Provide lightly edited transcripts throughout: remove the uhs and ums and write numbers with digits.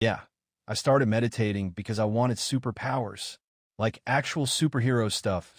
Yeah, I started meditating because I wanted superpowers, like actual superhero stuff,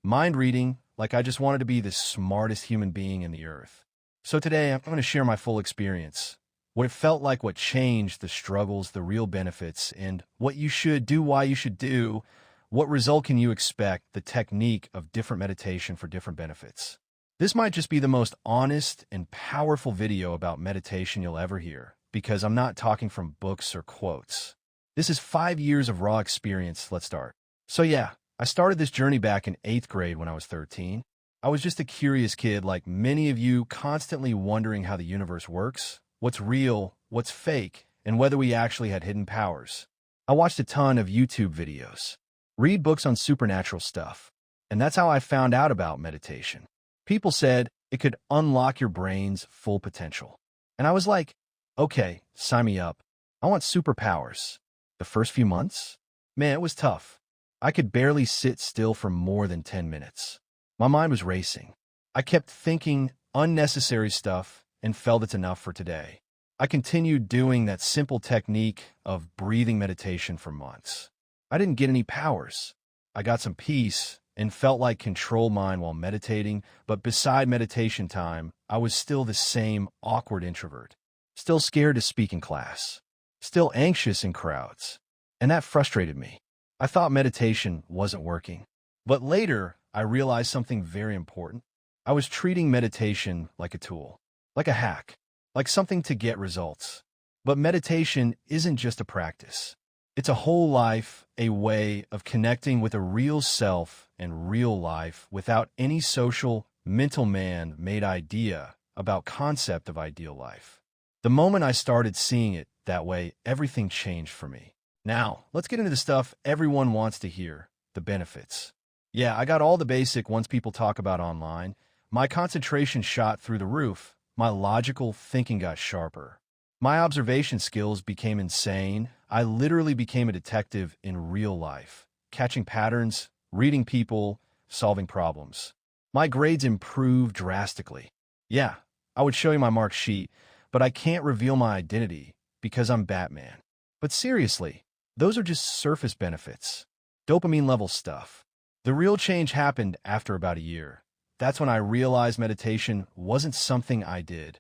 mind reading, like I just wanted to be the smartest human being in the earth. So today I'm going to share my full experience, what it felt like, what changed, the struggles, the real benefits, and what you should do, why you should do, what result can you expect, the technique of different meditation for different benefits. This might just be the most honest and powerful video about meditation you'll ever hear, because I'm not talking from books or quotes. This is 5 years of raw experience. Let's start. So yeah, I started this journey back in 8th grade when I was 13. I was just a curious kid like many of you, constantly wondering how the universe works, what's real, what's fake, and whether we actually had hidden powers. I watched a ton of YouTube videos, read books on supernatural stuff, and that's how I found out about meditation. People said it could unlock your brain's full potential. And I was like, okay, sign me up. I want superpowers. The first few months? Man, it was tough. I could barely sit still for more than 10 minutes. My mind was racing. I kept thinking unnecessary stuff and felt it's enough for today. I continued doing that simple technique of breathing meditation for months. I didn't get any powers. I got some peace and felt like control mind while meditating, but beside meditation time, I was still the same awkward introvert, still scared to speak in class, still anxious in crowds, and that frustrated me. I thought meditation wasn't working. But later, I realized something very important. I was treating meditation like a tool, like a hack, like something to get results. But meditation isn't just a practice. It's a whole life, a way of connecting with a real self and real life without any social, mental man-made idea about concept of ideal life. The moment I started seeing it that way, everything changed for me. Now, let's get into the stuff everyone wants to hear, the benefits. Yeah, I got all the basic ones people talk about online. My concentration shot through the roof. My logical thinking got sharper. My observation skills became insane. I literally became a detective in real life, catching patterns, reading people, solving problems. My grades improved drastically. Yeah, I would show you my mark sheet, but I can't reveal my identity because I'm Batman. But seriously, those are just surface benefits, dopamine level stuff. The real change happened after about a year. That's when I realized meditation wasn't something I did.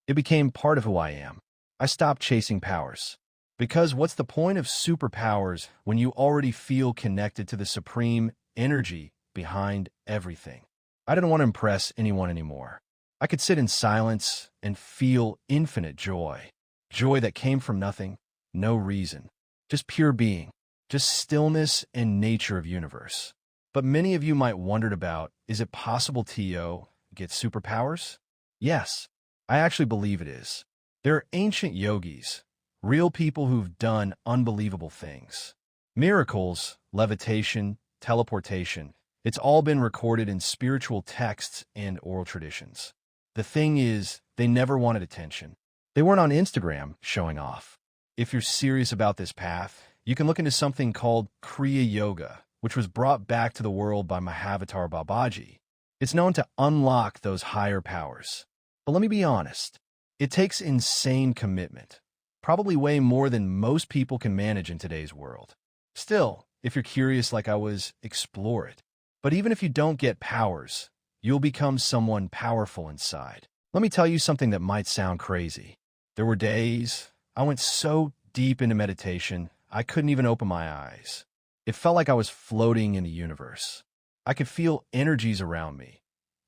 It became part of who I am. I stopped chasing powers. Because what's the point of superpowers when you already feel connected to the supreme energy behind everything? I didn't want to impress anyone anymore. I could sit in silence and feel infinite joy. Joy that came from nothing, no reason. Just pure being. Just stillness and nature of universe. But many of you might wondered about, is it possible to get superpowers? Yes, I actually believe it is. There are ancient yogis, real people who've done unbelievable things. Miracles, levitation, teleportation, it's all been recorded in spiritual texts and oral traditions. The thing is, they never wanted attention. They weren't on Instagram showing off. If you're serious about this path, you can look into something called Kriya Yoga, which was brought back to the world by Mahavatar Babaji. It's known to unlock those higher powers. But let me be honest, it takes insane commitment, probably way more than most people can manage in today's world. Still, if you're curious like I was, explore it. But even if you don't get powers, you'll become someone powerful inside. Let me tell you something that might sound crazy. There were days I went so deep into meditation, I couldn't even open my eyes. It felt like I was floating in the universe. I could feel energies around me.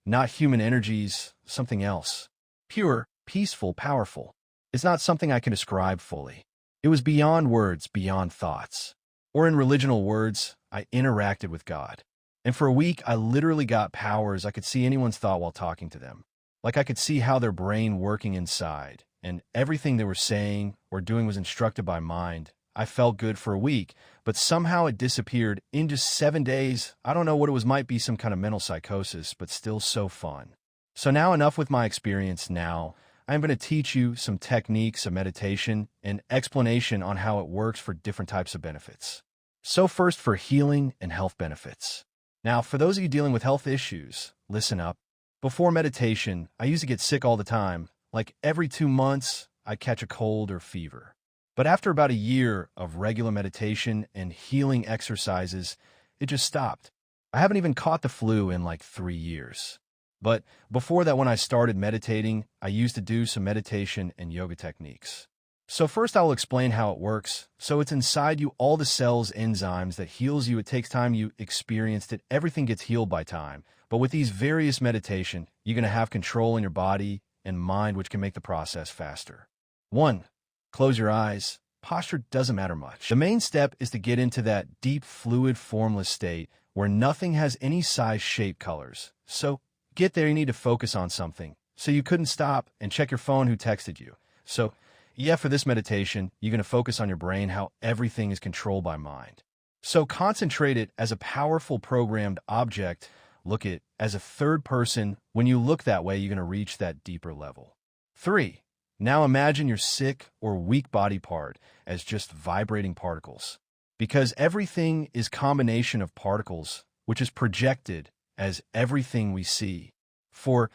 Not human energies, something else. Pure, peaceful, powerful. It's not something I can describe fully. It was beyond words, beyond thoughts. Or in religional words, I interacted with God. And for a week, I literally got powers. I could see anyone's thought while talking to them. Like I could see how their brain working inside, and everything they were saying or doing was instructed by mind. I felt good for a week, but somehow it disappeared in just 7 days. I don't know what it was, might be some kind of mental psychosis, but still so fun. So now enough with my experience now. I'm going to teach you some techniques of meditation and explanation on how it works for different types of benefits. So first for healing and health benefits. Now, for those of you dealing with health issues, listen up. Before meditation, I used to get sick all the time. Like every 2 months, I'd catch a cold or fever. But after about a year of regular meditation and healing exercises, it just stopped. I haven't even caught the flu in like 3 years. But before that, when I started meditating, I used to do some meditation and yoga techniques. So first I will explain how it works. So it's inside you, all the cells, enzymes that heals you. It takes time. You experienced it. Everything gets healed by time. But with these various meditation, you're going to have control in your body and mind, which can make the process faster. 1. Close your eyes. Posture doesn't matter much. The main step is to get into that deep, fluid, formless state where nothing has any size, shape, colors. So get there, you need to focus on something. So you couldn't stop and check your phone who texted you. So yeah, for this meditation, you're going to focus on your brain, how everything is controlled by mind. So concentrate it as a powerful programmed object. Look it as a third person. When you look that way, you're going to reach that deeper level. 3. Now imagine your sick or weak body part as just vibrating particles. Because everything is combination of particles, which is projected as everything we see. For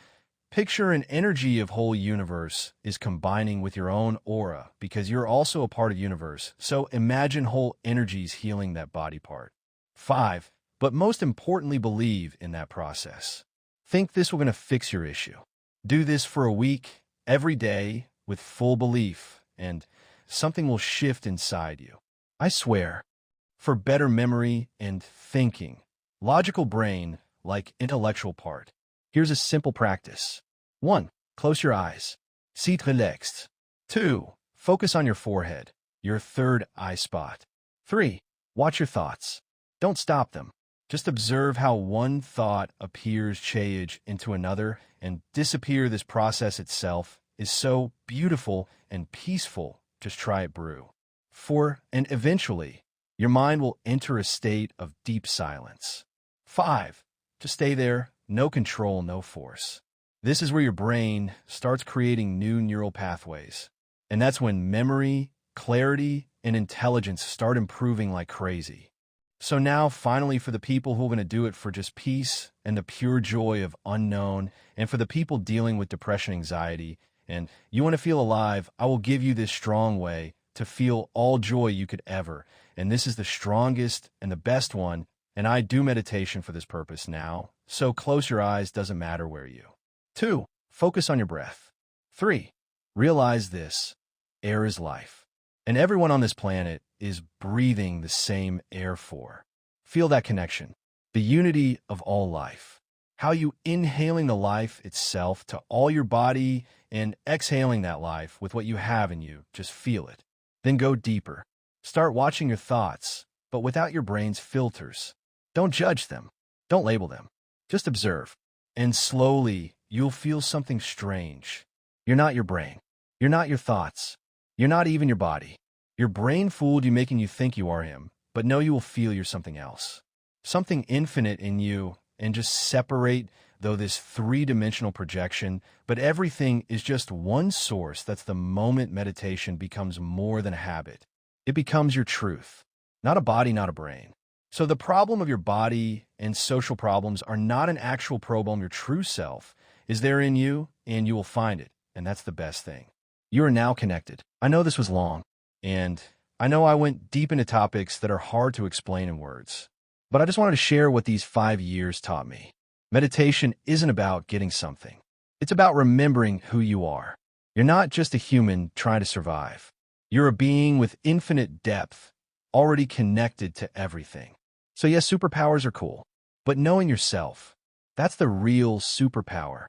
picture an energy of whole universe is combining with your own aura because you're also a part of universe. So imagine whole energies healing that body part. 5. But most importantly, believe in that process. Think this will going to fix your issue. Do this for a week, every day, with full belief, and something will shift inside you. I swear. For better memory and thinking. Logical brain, like intellectual part. Here's a simple practice. 1. Close your eyes. Sit relaxed. 2. Focus on your forehead, your third eye spot. 3. Watch your thoughts. Don't stop them. Just observe how one thought appears, change into another, and disappear. This process itself is so beautiful and peaceful. Just try it, brew. 4. And eventually, your mind will enter a state of deep silence. 5. Just stay there, no control, no force. This is where your brain starts creating new neural pathways. And that's when memory, clarity, and intelligence start improving like crazy. So now, finally, for the people who are going to do it for just peace and the pure joy of unknown, and for the people dealing with depression, anxiety, and you want to feel alive, I will give you this strong way to feel all joy you could ever. And this is the strongest and the best one. And I do meditation for this purpose now. So close your eyes, doesn't matter where you. 2. Focus on your breath. 3. Realize this. Air is life. And everyone on this planet is breathing the same air for. Feel that connection. The unity of all life. How you inhaling the life itself to all your body and exhaling that life with what you have in you. Just feel it. Then go deeper. Start watching your thoughts, but without your brain's filters. Don't judge them. Don't label them. Just observe. And slowly, you'll feel something strange. You're not your brain. You're not your thoughts. You're not even your body. Your brain fooled you, making you think you are him, but no, you will feel you're something else. Something infinite in you, and just separate, though, this three-dimensional projection, but everything is just one source. That's the moment meditation becomes more than a habit. It becomes your truth. Not a body, not a brain. So the problem of your body and social problems are not an actual problem. Your true self is there in you, and you will find it. And that's the best thing. You are now connected. I know this was long, and I know I went deep into topics that are hard to explain in words. But I just wanted to share what these 5 years taught me. Meditation isn't about getting something. It's about remembering who you are. You're not just a human trying to survive. You're a being with infinite depth, already connected to everything. So yes, superpowers are cool, but knowing yourself, that's the real superpower.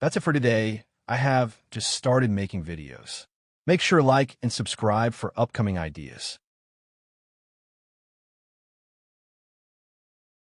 That's it for today. I have just started making videos. Make sure to like and subscribe for upcoming ideas.